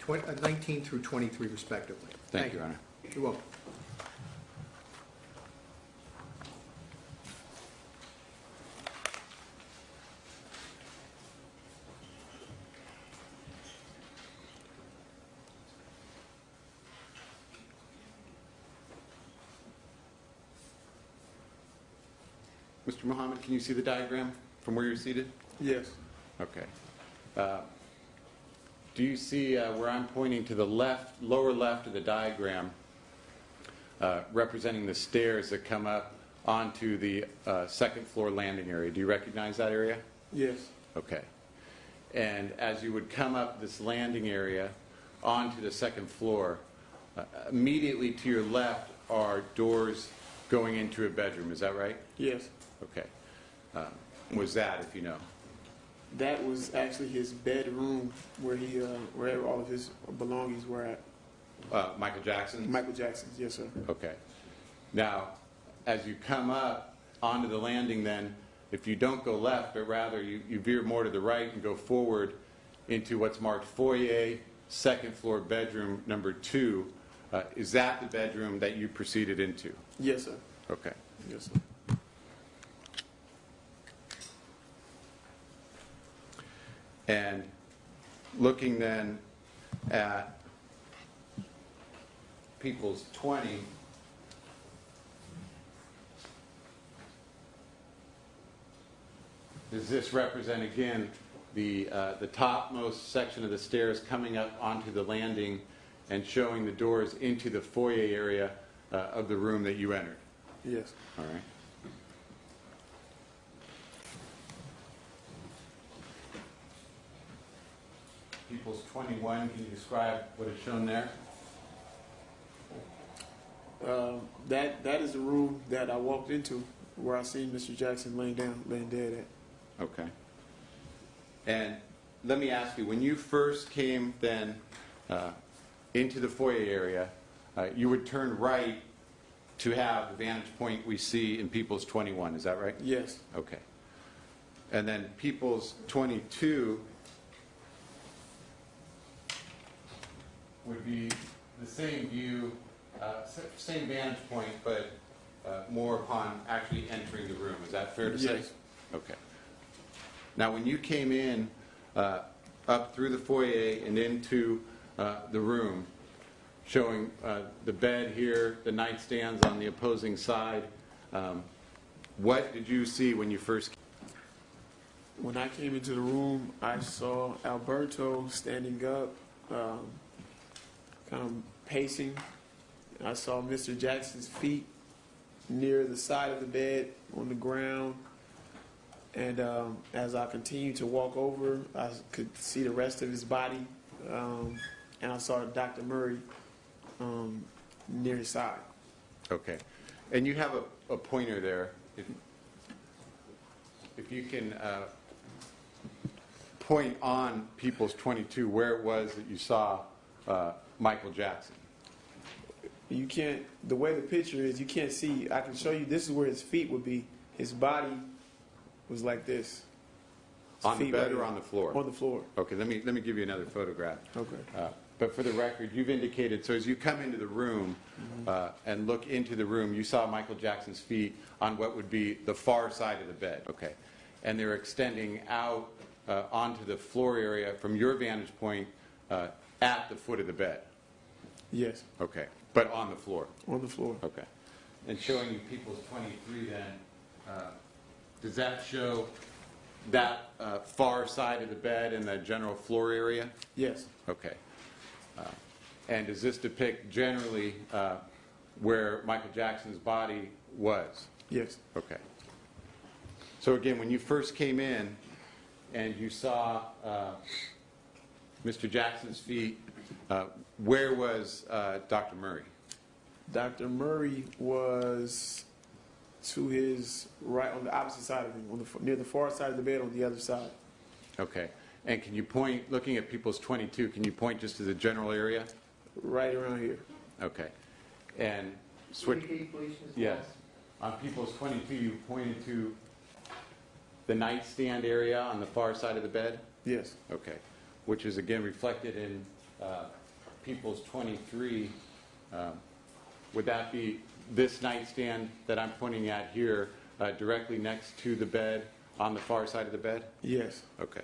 19 through 23 respectively. Thank you, Your Honor. You're welcome. Mr. Muhammad, can you see the diagram from where you're seated? Yes. Okay. Do you see where I'm pointing to the left, lower left of the diagram, representing the stairs that come up onto the second floor landing area? Do you recognize that area? Yes. Okay. And as you would come up this landing area onto the second floor, immediately to your left are doors going into a bedroom. Is that right? Yes. Okay. Was that, if you know? That was actually his bedroom where he, where all of his belongings were at. Michael Jackson? Michael Jackson's, yes, sir. Okay. Now, as you come up onto the landing then, if you don't go left, but rather you veer more to the right and go forward into what's marked foyer, second floor bedroom number 2, is that the bedroom that you proceeded into? Yes, sir. Okay. Yes, sir. And looking then at People's 20, does this represent again the topmost section of the stairs coming up onto the landing and showing the doors into the foyer area of the room that you entered? Yes. All right. People's 21, can you describe what is shown there? That is the room that I walked into where I seen Mr. Jackson laying dead at. Okay. And let me ask you, when you first came then into the foyer area, you would turn right to have the vantage point we see in People's 21, is that right? Yes. Okay. And then People's 22 would be the same view, same vantage point, but more upon actually entering the room. Is that fair to say? Yes. Okay. Now, when you came in up through the foyer and into the room, showing the bed here, the nightstands on the opposing side, what did you see when you first came? When I came into the room, I saw Alberto standing up, kind of pacing. I saw Mr. Jackson's feet near the side of the bed on the ground. And as I continued to walk over, I could see the rest of his body. And I saw Dr. Murray near his side. Okay. And you have a pointer there. If you can point on People's 22 where it was that you saw Michael Jackson. You can't, the way the picture is, you can't see. I can show you, this is where his feet would be. His body was like this. On the bed or on the floor? On the floor. Okay, let me give you another photograph. Okay. But for the record, you've indicated, so as you come into the room and look into the room, you saw Michael Jackson's feet on what would be the far side of the bed. Okay. And they're extending out onto the floor area from your vantage point at the foot of the bed. Yes. Okay. But on the floor. On the floor. Okay. And showing you People's 23 then, does that show that far side of the bed and the general floor area? Yes. Okay. And does this depict generally where Michael Jackson's body was? Yes. Okay. So again, when you first came in and you saw Mr. Jackson's feet, where was Dr. Murray? Dr. Murray was to his right, on the opposite side of him, on the, near the far side of the bed on the other side. Okay. And can you point, looking at People's 22, can you point just to the general area? Right around here. Okay. And switch. Please, Yes. On People's 22, you pointed to the nightstand area on the far side of the bed? Yes. Okay. Which is again reflected in People's 23, would that be this nightstand that I'm pointing at here, directly next to the bed, on the far side of the bed? Yes. Okay.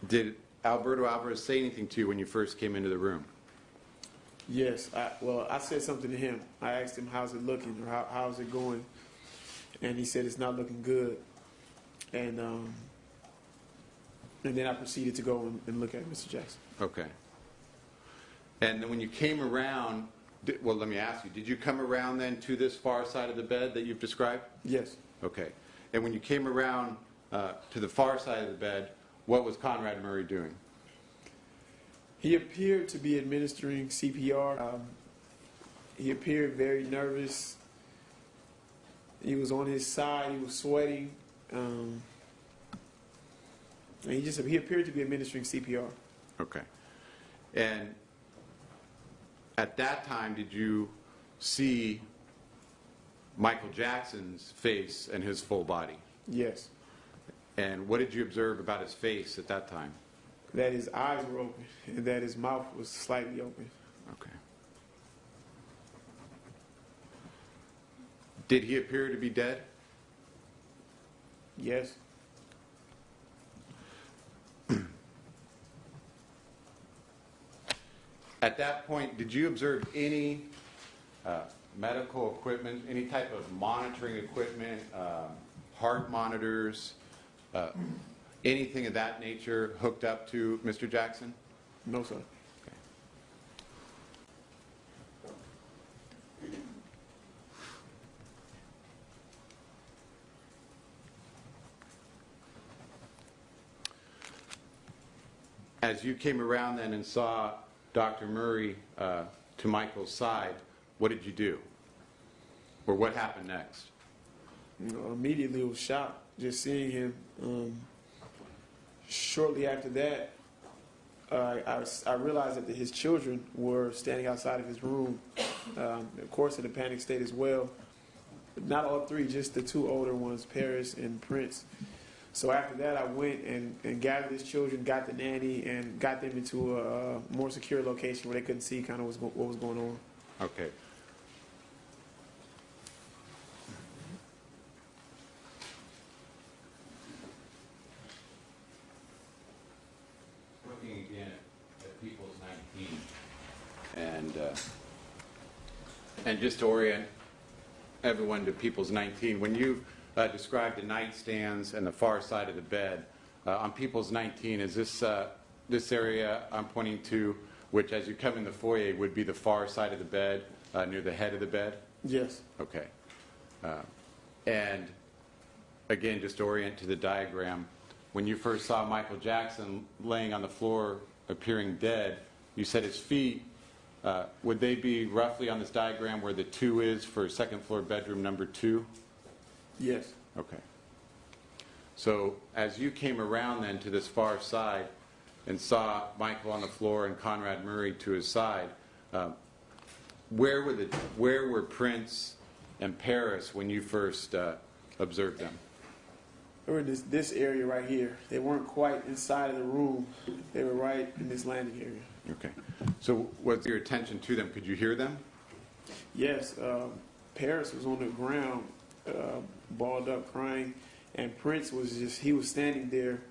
Did Alberto Alvarez say anything to you when you first came into the room? Yes. I said something to him. I asked him, how's it looking, or how's it going? And he said it's not looking good. And then I proceeded to go and look at Mr. Jackson. Okay. And then when you came around, well, let me ask you, did you come around then to this far side of the bed that you've described? Yes. Okay. And when you came around to the far side of the bed, what was Conrad Murray doing? He appeared to be administering CPR. He appeared very nervous. He was on his side. He was sweating. And he appeared to be administering CPR. Okay. And at that time, did you see Michael Jackson's face and his full body? Yes. And what did you observe about his face at that time? That his eyes were open and that his mouth was slightly open. Okay. Did he appear to be dead? Yes. At that point, did you observe any medical equipment, any type of monitoring equipment, heart monitors, anything of that nature hooked up to Mr. Jackson? No, sir. Okay. As you came around then and saw Dr. Murray to Michael's side, what did you do? Or what happened next? Immediately was shocked just seeing him. Shortly after that, I realized that his children were standing outside of his room, of course in a panic state as well. Not all three, just the two older ones, Paris and Prince. So after that, I went and gathered his children, got the nanny, and got them into a more secure location where they couldn't see kind of what was going on. Okay. Looking again at People's 19, and just to orient everyone to People's 19, when you described the nightstands and the far side of the bed, on People's 19, is this area I'm pointing to, which as you come in the foyer would be the far side of the bed, near the head of the bed? Yes. Okay. And again, just to orient to the diagram, when you first saw Michael Jackson laying on the floor, appearing dead, you said his feet, would they be roughly on this diagram where the 2 is for second floor bedroom number 2? Yes. Okay. So as you came around then to this far side and saw Michael on the floor and Conrad Murray to his side, where were Prince and Paris when you first observed them? They were in this area right here. They weren't quite inside of the room. They were right in this landing area. Okay. So what's your attention to them? Could you hear them? Yes. Paris was on the ground, balled up, crying, and Prince was he was standing there,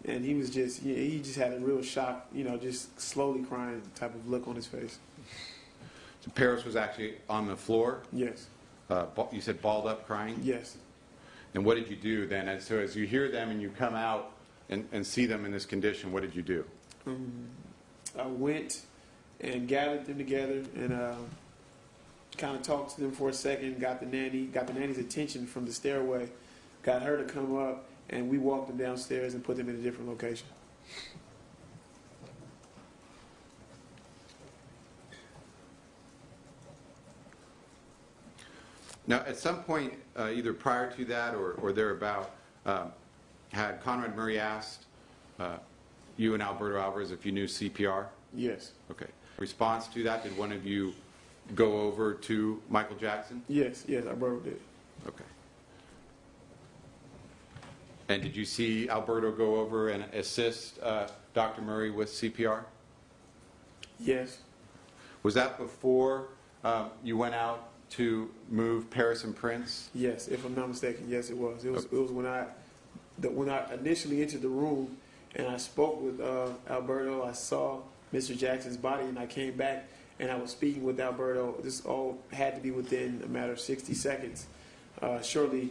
and he just had a real shock, just slowly crying type of look on his face. So Paris was actually on the floor? Yes. You said balled up, crying? Yes. And what did you do then? And so as you hear them and you come out and see them in this condition, what did you do? I went and gathered them together and kind of talked to them for a second, got the nanny's attention from the stairway, got her to come up, and we walked them downstairs and put them in a different location. Now, at some point, either prior to that or thereabout, had Conrad Murray asked you and Alberto Alvarez if you knew CPR? Yes. Okay. Response to that, did one of you go over to Michael Jackson? Yes, Alberto did. Okay. And did you see Alberto go over and assist Dr. Murray with CPR? Yes. Was that before you went out to move Paris and Prince? Yes, if I'm not mistaken, yes, it was. It was when I initially entered the room and I spoke with Alberto. I saw Mr. Jackson's body, and I came back and I was speaking with Alberto. This all had to be within a matter of 60 seconds. Shortly,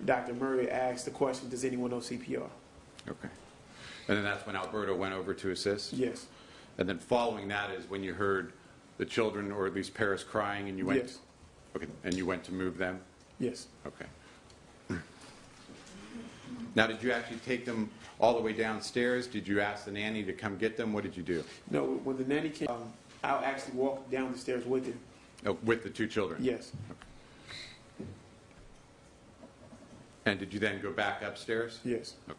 Dr. Murray asked the question, "Does anyone know CPR?" Okay. And then that's when Alberto went over to assist? Yes. And then following that is when you heard the children, or at least Paris, crying, and you went. Yes. Okay. And you went to move them. Yes. Okay. Now, did you actually take them all the way downstairs? Did you ask the nanny to come get them? What did you do? No, when the nanny came, I actually walked down the stairs with him. Oh, with the two children? Yes. Okay. And did you then go back upstairs? Yes. Okay.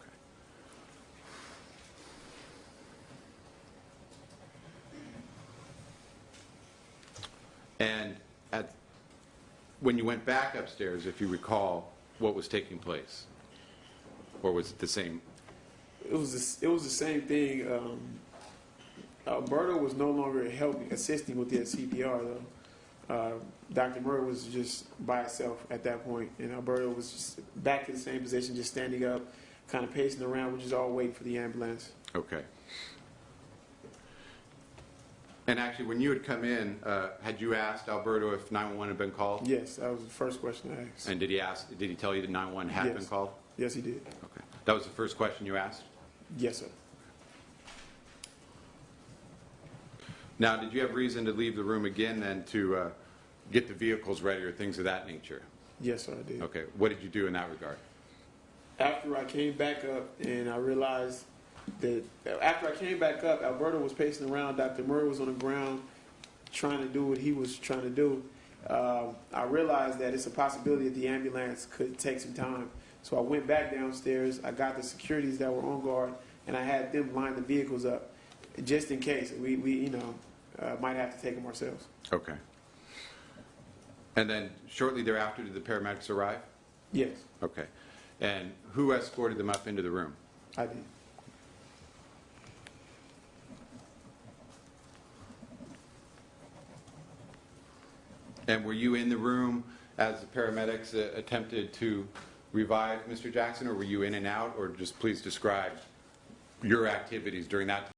And when you went back upstairs, if you recall, what was taking place? Or was it the same? It was the same thing. Alberto was no longer assisting with the CPR though. Dr. Murray was just by itself at that point, and Alberto was just back to the same position, just standing up, kind of pacing around, which is all waiting for the ambulance. Okay. And actually, when you had come in, had you asked Alberto if 911 had been called? Yes, that was the first question I asked. And did he tell you that 911 had Yes. been called? Yes, he did. Okay. That was the first question you asked? Yes, sir. Now, did you have reason to leave the room again then to get the vehicles ready or things of that nature? Yes, sir, I did. Okay. What did you do in that regard? After I came back up and I realized that after I came back up, Alberto was pacing around, Dr. Murray was on the ground trying to do what he was trying to do. I realized that it's a possibility that the ambulance could take some time. So I went back downstairs, I got the securities that were on guard, and I had them line the vehicles up just in case. We might have to take them ourselves. Okay. And then shortly thereafter, did the paramedics arrive? Yes, Okay. And who escorted them up into the room? I did. And were you in the room as the paramedics attempted to revive Mr. Jackson, or were you in and out, or just please describe your activities during that time?